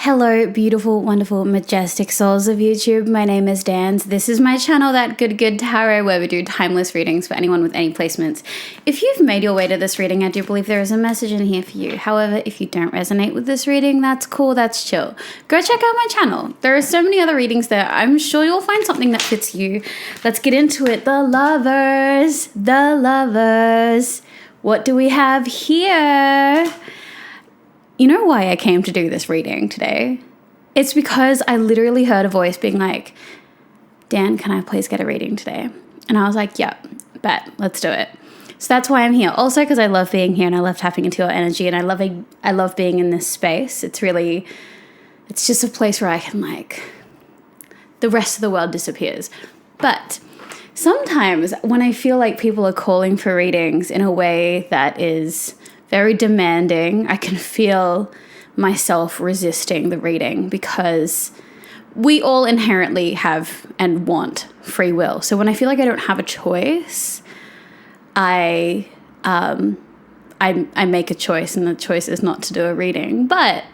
Hello, beautiful, wonderful, majestic souls of YouTube. My name is Dans. This is my channel, That Good Tarot, where we do timeless readings for anyone with any placements. If you've made your way to this reading, I do believe there is a message in here for you. However, if you don't resonate with this reading, that's cool, that's chill. Go check out my channel. There are so many other readings there. I'm sure you'll find something that fits you. Let's get into it. The lovers. What do we have here? You know why I came to do this reading today? It's because I literally heard a voice being like, Dan, can I please get a reading today? And I was like, yep, bet, let's do it. So that's why I'm here. Also because I love being here and I love tapping into your energy and I love being in this space. It's just a place where I can the rest of the world disappears. But sometimes when I feel like people are calling for readings in a way that is very demanding, I can feel myself resisting the reading because we all inherently have and want free will. So when I feel like I don't have a choice, I make a choice, and the choice is not to do a reading. But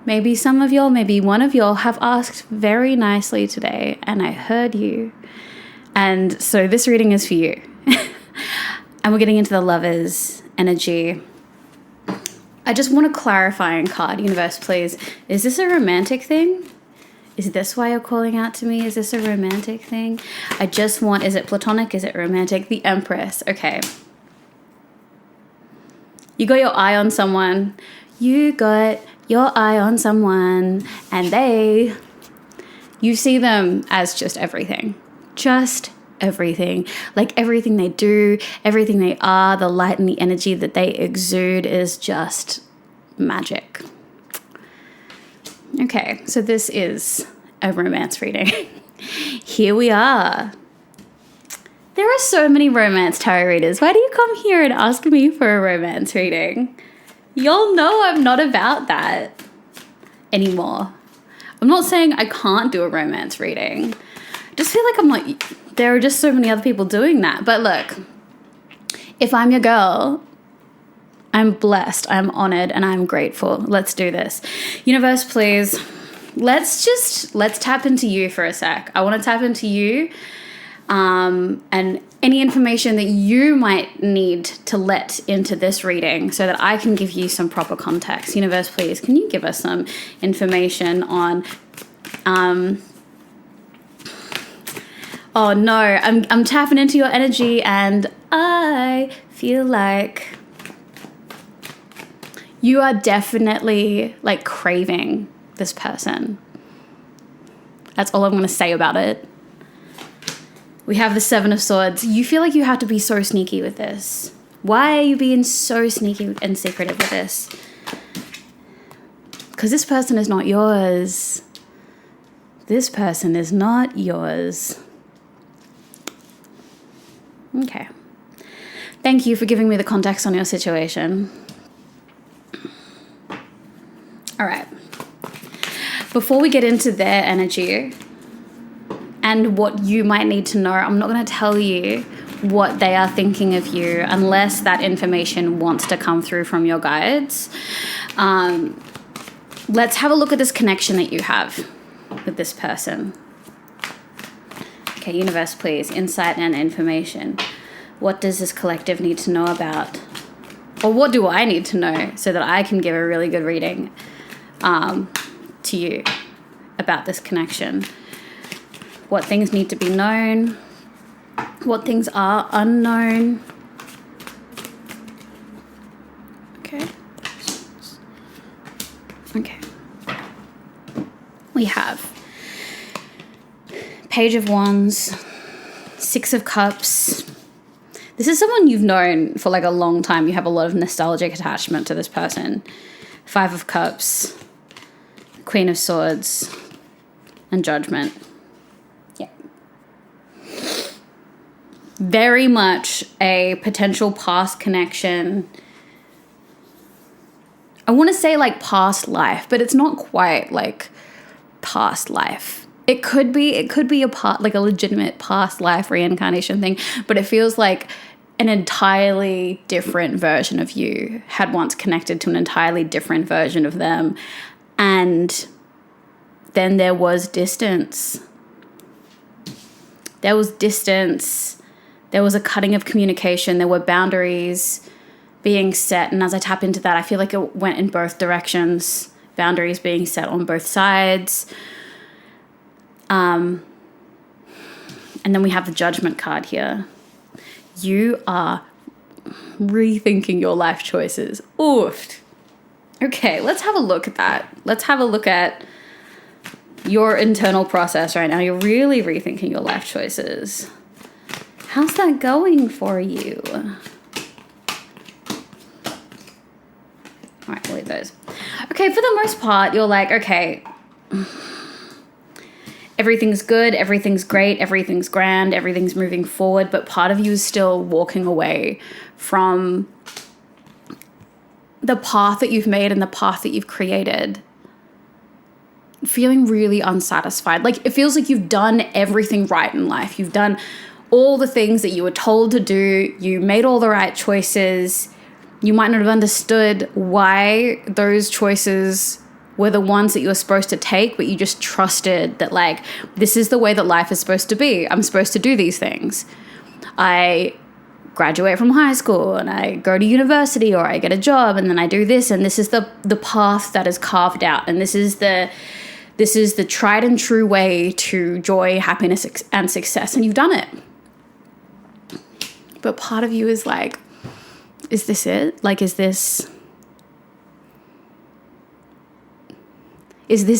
maybe some of y'all, maybe one of y'all have asked very nicely today, and I heard you. And so this reading is for you. And we're getting into the lovers energy. I just want a clarifying card. Universe, please. Is this a romantic thing? Is this why you're calling out to me? Is this a romantic thing? Is it platonic? Is it romantic? The Empress. Okay. You got your eye on someone. And you see them as just everything. Just everything. Like everything they do, everything they are, the light and the energy that they exude is just magic. Okay, so this is a romance reading. Here we are. There are so many romance tarot readers. Why do you come here and ask me for a romance reading? Y'all know I'm not about that anymore. I'm not saying I can't do a romance reading. I just feel like there are just so many other people doing that. But look, if I'm your girl, I'm blessed, I'm honored, and I'm grateful. Let's do this. Universe, please, let's tap into you for a sec. I want to tap into you and any information that you might need to let into this reading so that I can give you some proper context. Universe, please, can you give us some information on oh no, I'm tapping into your energy and I feel like you are definitely craving this person. That's all I'm going to say about it. We have the Seven of Swords. You feel like you have to be so sneaky with this. Why are you being so sneaky and secretive with this? Because this person is not yours. This person is not yours. Okay. Thank you for giving me the context on your situation. All right. Before we get into their energy and what you might need to know, I'm not going to tell you what they are thinking of you unless that information wants to come through from your guides. Let's have a look at this connection that you have with this person. Okay, universe, please, insight and information. What does this collective need to know about? Or what do I need to know so that I can give a really good reading to you about this connection? What things need to be known? What things are unknown? Okay. We have Page of Wands, Six of Cups. This is someone you've known for a long time. You have a lot of nostalgic attachment to this person. Five of Cups, Queen of Swords, and Judgment. Yeah. Very much a potential past connection. I want to say past life, but it's not quite past life. It could be a part, a legitimate past life reincarnation thing, but it feels like an entirely different version of you had once connected to an entirely different version of them. And then there was distance. There was distance. There was a cutting of communication. There were boundaries being set. And as I tap into that, I feel like it went in both directions. Boundaries being set on both sides. And then we have the Judgment card here. You are rethinking your life choices. Oof. Okay, let's have a look at that. Let's have a look at your internal process right now. You're really rethinking your life choices. How's that going for you? All right, we'll leave those. Okay, for the most part, you're like, okay, everything's good, everything's great, everything's grand, everything's moving forward, but part of you is still walking away from the path that you've made and the path that you've created, feeling really unsatisfied. Like, it feels like you've done everything right in life. You've done all the things that you were told to do. You made all the right choices. You might not have understood why those choices were the ones that you were supposed to take, but you just trusted that, like, this is the way that life is supposed to be. I'm supposed to do these things. I graduate from high school and I go to university, or I get a job and then I do this, and this is the path that is carved out, and this is the tried and true way to joy, happiness, and success, and you've done it. But part of you is like, is this it? Like, is this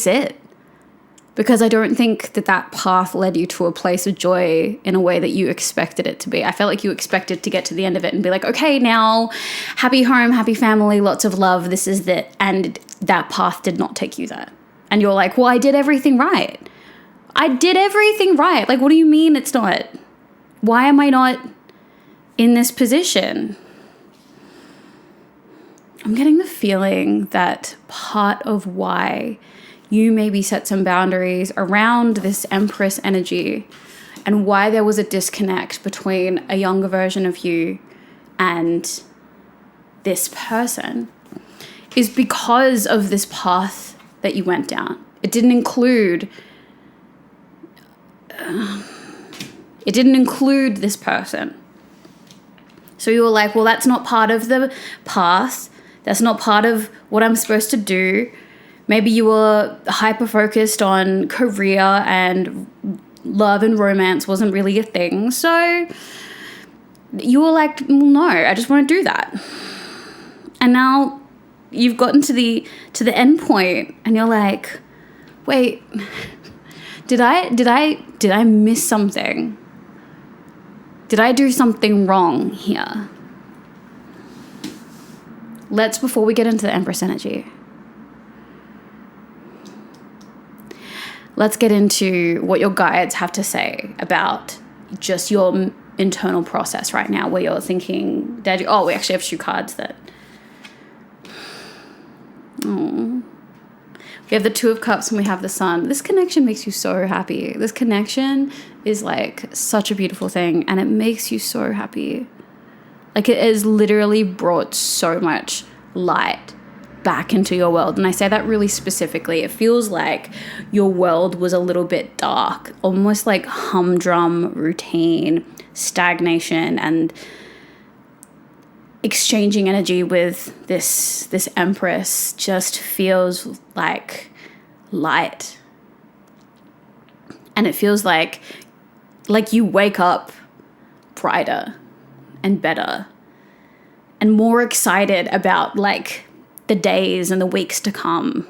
it? Because I don't think that path led you to a place of joy in a way that you expected it to be. I felt like you expected to get to the end of it and be like, okay, now happy home, happy family, lots of love, this is it. And that path did not take you there. And you're like, well, I did everything right. I did everything right. Like, what do you mean it's not? Why am I not in this position? I'm getting the feeling that part of why you maybe set some boundaries around this Empress energy, and why there was a disconnect between a younger version of you and this person, is because of this path that you went down. It didn't include this person. So you were like, well, that's not part of the path. That's not part of what I'm supposed to do. Maybe you were hyper-focused on career and love and romance wasn't really a thing. So you were like, well, no, I just want to do that. And now you've gotten to the end point and you're like, wait, did I miss something? Did I do something wrong here? Before we get into the Empress energy, let's get into what your guides have to say about just your internal process right now, where you're thinking, we actually have 2 cards that... Oh. We have the 2 of Cups and we have the Sun. This connection makes you so happy. This connection is like such a beautiful thing, and it makes you so happy. Like, it has literally brought so much light back into your world. And I say that really specifically. It feels like your world was a little bit dark, almost like humdrum routine, stagnation, and exchanging energy with this Empress just feels like light. And it feels like you wake up brighter and better and more excited about like the days and the weeks to come,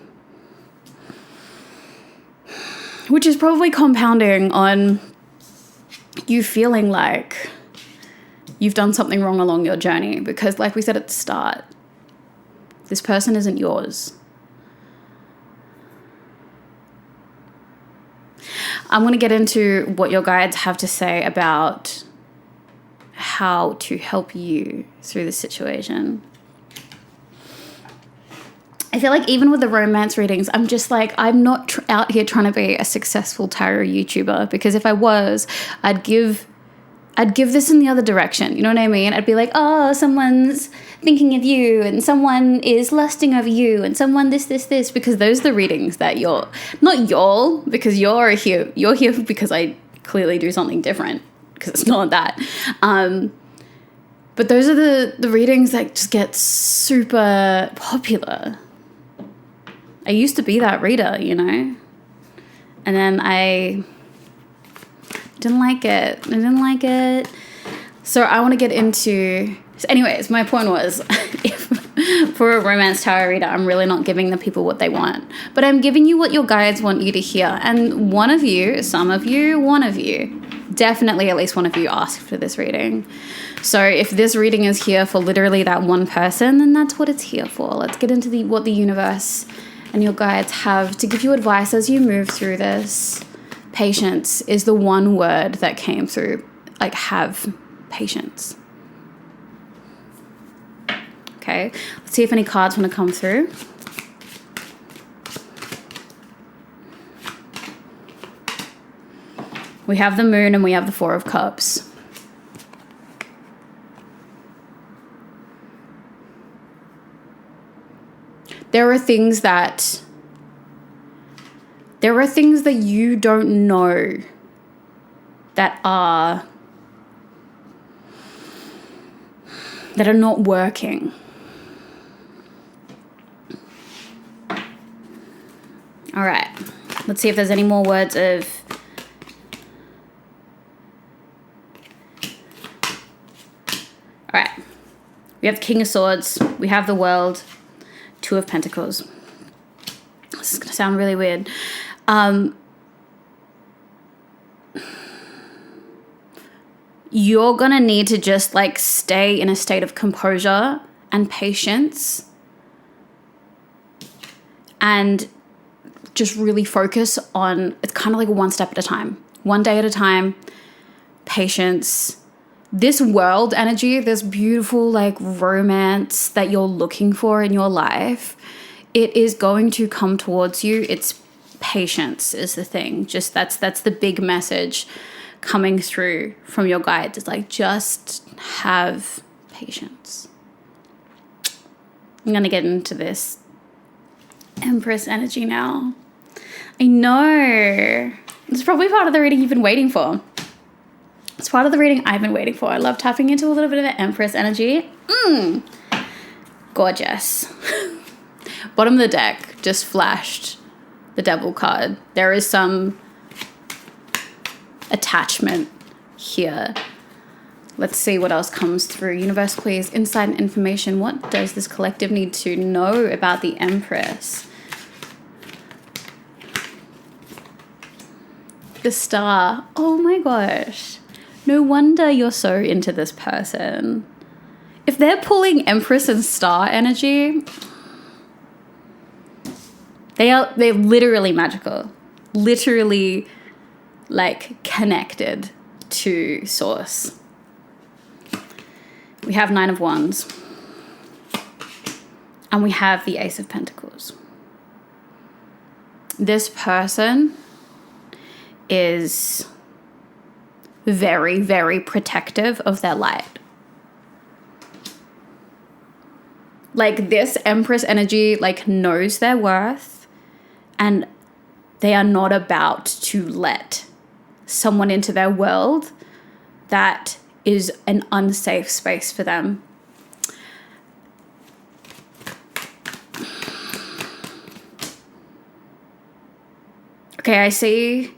which is probably compounding on you feeling like you've done something wrong along your journey, because like we said at the start, this person isn't yours. I'm going to get into what your guides have to say about how to help you through this situation. I feel like even with the romance readings, I'm just like, I'm not out here trying to be a successful tarot YouTuber, because if I was, I'd give I'd give this in the other direction. You know what I mean? I'd be like, oh, someone's thinking of you and someone is lusting over you and someone this, because those are the readings that because you're here because I clearly do something different, because it's not that. But those are the readings that just get super popular. I used to be that reader, you know? And then I didn't like it. So I want to get into... So anyways, my point was, if for a romance tarot reader, I'm really not giving the people what they want. But I'm giving you what your guides want you to hear. And one of you, definitely at least one of you asked for this reading. So if this reading is here for literally that one person, then that's what it's here for. Let's get into what the universe and your guides have to give you advice as you move through this. Patience is the one word that came through. Like, have patience. Okay, let's see if any cards want to come through. We have the Moon and we have the Four of Cups. There are things that you don't know that are not working. All right, let's see if there's any more words of... All right, we have the King of Swords, we have the World, Two of Pentacles. This is going to sound really weird. You're going to need to just like stay in a state of composure and patience and just really focus on, it's kind of like one step at a time, one day at a time, patience. This world energy, this beautiful like romance that you're looking for in your life, it is going to come towards you. It's patience is the thing. Just that's the big message coming through from your guides. It's like, just have patience. I'm going to get into this Empress energy now. I know. It's probably part of the reading you've been waiting for. It's part of the reading I've been waiting for. I love tapping into a little bit of the Empress energy. Gorgeous. Bottom of the deck just flashed the Devil card. There is some attachment here. Let's see what else comes through. Universe, please, insight and information. What does this collective need to know about the Empress? The Star. Oh my gosh. No wonder you're so into this person. If they're pulling Empress and Star energy, they're literally magical. Literally like connected to source. We have Nine of Wands. And we have the Ace of Pentacles. This person is very, very protective of their light. Like, this Empress energy like knows their worth, and they are not about to let someone into their world that is an unsafe space for them. Okay, I see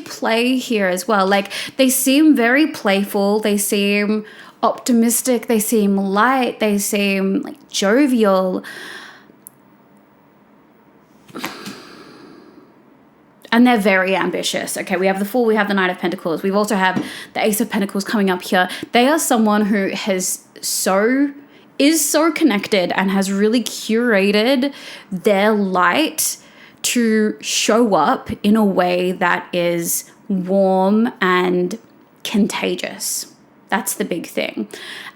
play here as well. Like, they seem very playful, they seem optimistic, they seem light, they seem like jovial. And they're very ambitious. Okay, we have the Fool, we have the Knight of Pentacles. We also have the Ace of Pentacles coming up here. They are someone who is so connected and has really curated their light to show up in a way that is warm and contagious. That's the big thing.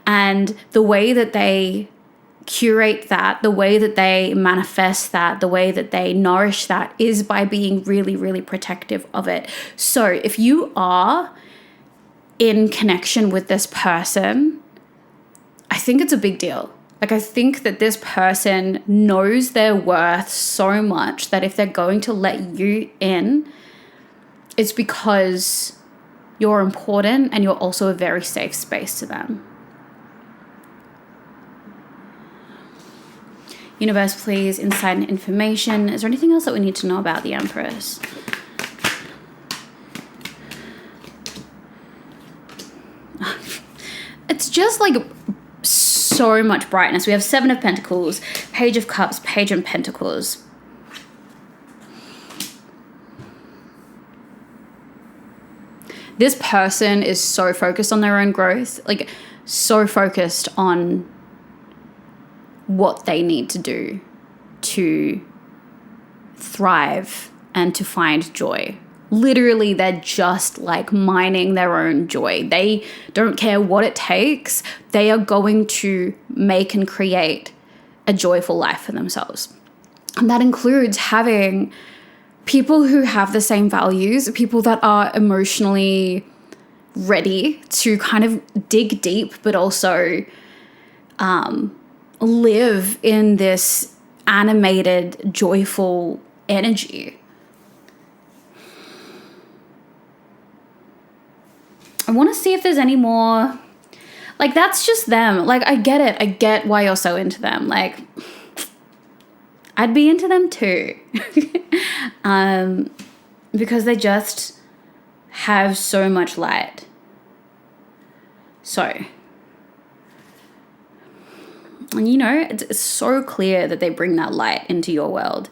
And the way that they curate that, the way that they manifest that, the way that they nourish that is by being really, really protective of it. So if you are in connection with this person, I think it's a big deal. Like, I think that this person knows their worth so much that if they're going to let you in, it's because you're important and you're also a very safe space to them. Universe, please, insight and information. Is there anything else that we need to know about the Empress? It's just like so much brightness. We have 7 of Pentacles, Page of Cups, Page of Pentacles. This person is so focused on their own growth, like so focused on what they need to do to thrive and to find joy. Literally, they're just like mining their own joy. They don't care what it takes. They are going to make and create a joyful life for themselves. And that includes having people who have the same values, people that are emotionally ready to kind of dig deep, but also live in this animated, joyful energy. I want to see if there's any more. Like, that's just them. Like, I get it. I get why you're so into them. Like, I'd be into them too. Because they just have so much light. So, and you know, it's so clear that they bring that light into your world.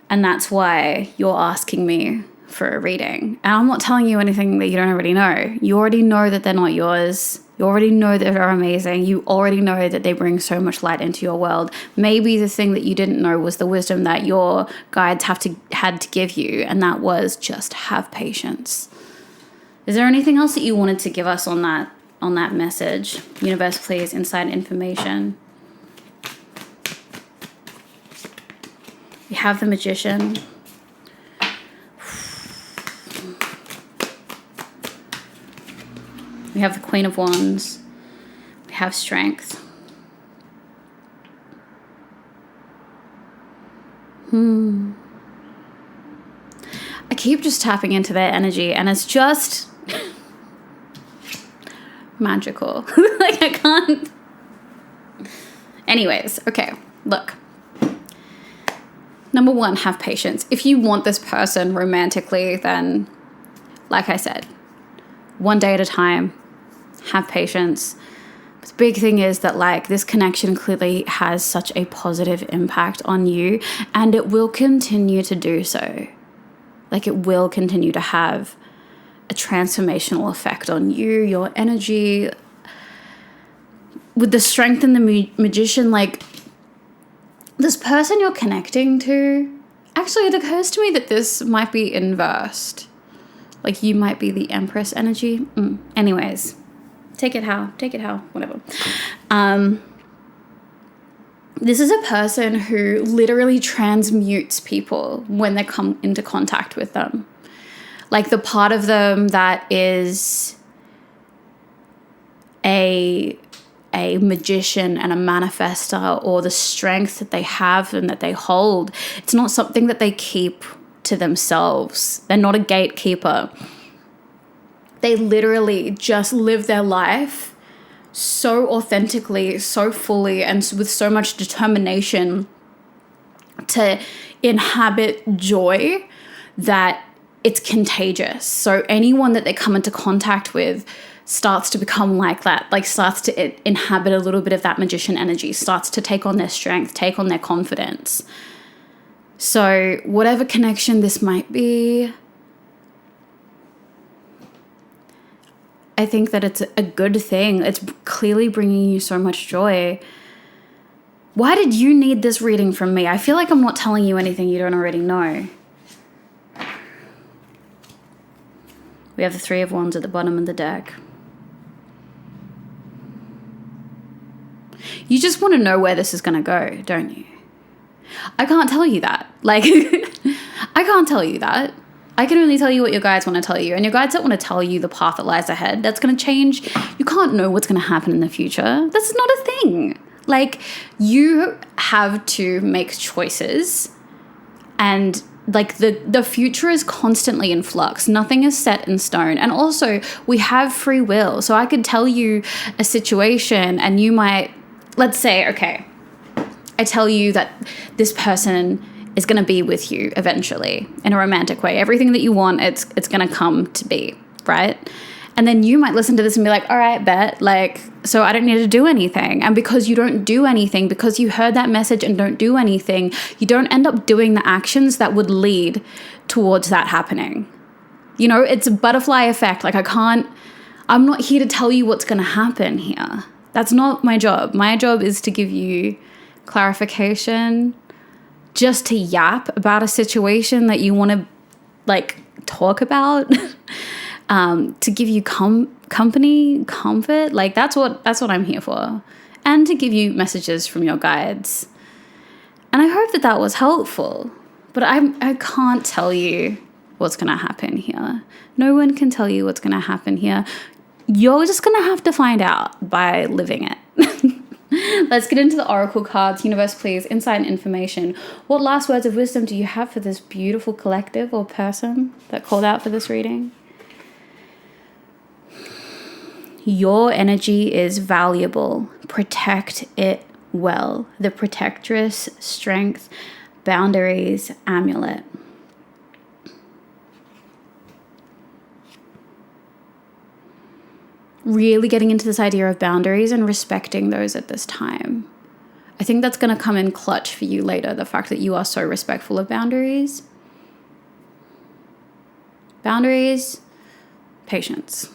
And that's why you're asking me for a reading. And I'm not telling you anything that you don't already know. You already know that they're not yours. You already know that they're amazing. You already know that they bring so much light into your world. Maybe the thing that you didn't know was the wisdom that your guides had to give you, and that was just have patience. Is there anything else that you wanted to give us on that message? Universe, please, inside information. We have the Magician. We have the Queen of Wands. We have Strength. I keep just tapping into their energy, and it's just magical. Like, I can't. Anyways, okay, look. Number 1, have patience. If you want this person romantically, then, like I said, one day at a time, have patience. But the big thing is that, like, this connection clearly has such a positive impact on you, and it will continue to do so. Like, it will continue to have a transformational effect on you, your energy. With the Strength and the Magician, like, this person you're connecting to, actually, it occurs to me that this might be inversed. Like, you might be the Empress energy. Anyways, take it how, whatever. This is a person who literally transmutes people when they come into contact with them. Like, the part of them that is a magician and a manifestor, or the strength that they have and that they hold, it's not something that they keep to themselves. They're not a gatekeeper. They literally just live their life so authentically, so fully, and with so much determination to inhabit joy that it's contagious. So anyone that they come into contact with starts to become like that, like starts to inhabit a little bit of that magician energy, starts to take on their strength, take on their confidence. So whatever connection this might be, I think that it's a good thing. It's clearly bringing you so much joy. Why did you need this reading from me? I feel like I'm not telling you anything you don't already know. We have the 3 of Wands at the bottom of the deck. You just want to know where this is going to go, don't you? I can't tell you that. Like, I can't tell you that. I can only tell you what your guides want to tell you. And your guides don't want to tell you the path that lies ahead. That's going to change. You can't know what's going to happen in the future. That's not a thing. Like, you have to make choices, and like the future is constantly in flux. Nothing is set in stone. And also, we have free will. So I could tell you a situation and you might, let's say, okay, I tell you that this person is going to be with you eventually in a romantic way. Everything that you want, it's going to come to be, right? And then you might listen to this and be like, all right, bet, like, so I don't need to do anything. And because you don't do anything, because you heard that message and don't do anything, you don't end up doing the actions that would lead towards that happening. You know, it's a butterfly effect. Like, I'm not here to tell you what's going to happen here. That's not my job. My job is to give you clarification, just to yap about a situation that you want to, like, talk about. To give you company, comfort, like that's what I'm here for, and to give you messages from your guides. And I hope that was helpful. But I can't tell you what's gonna happen here. No one can tell you what's gonna happen here. You're just gonna have to find out by living it. Let's get into the oracle cards. Universe, please, insight and information. What last words of wisdom do you have for this beautiful collective or person that called out for this reading? Your energy is valuable. Protect it well. The Protectress, Strength, Boundaries, Amulet. Really getting into this idea of boundaries and respecting those at this time. I think that's going to come in clutch for you later, the fact that you are so respectful of boundaries. Boundaries, patience.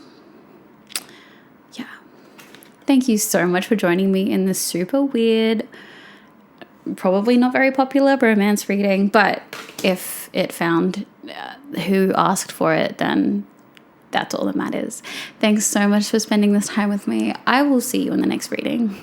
Thank you so much for joining me in this super weird, probably not very popular romance reading, but if it found who asked for it, then that's all that matters. Thanks so much for spending this time with me. I will see you in the next reading.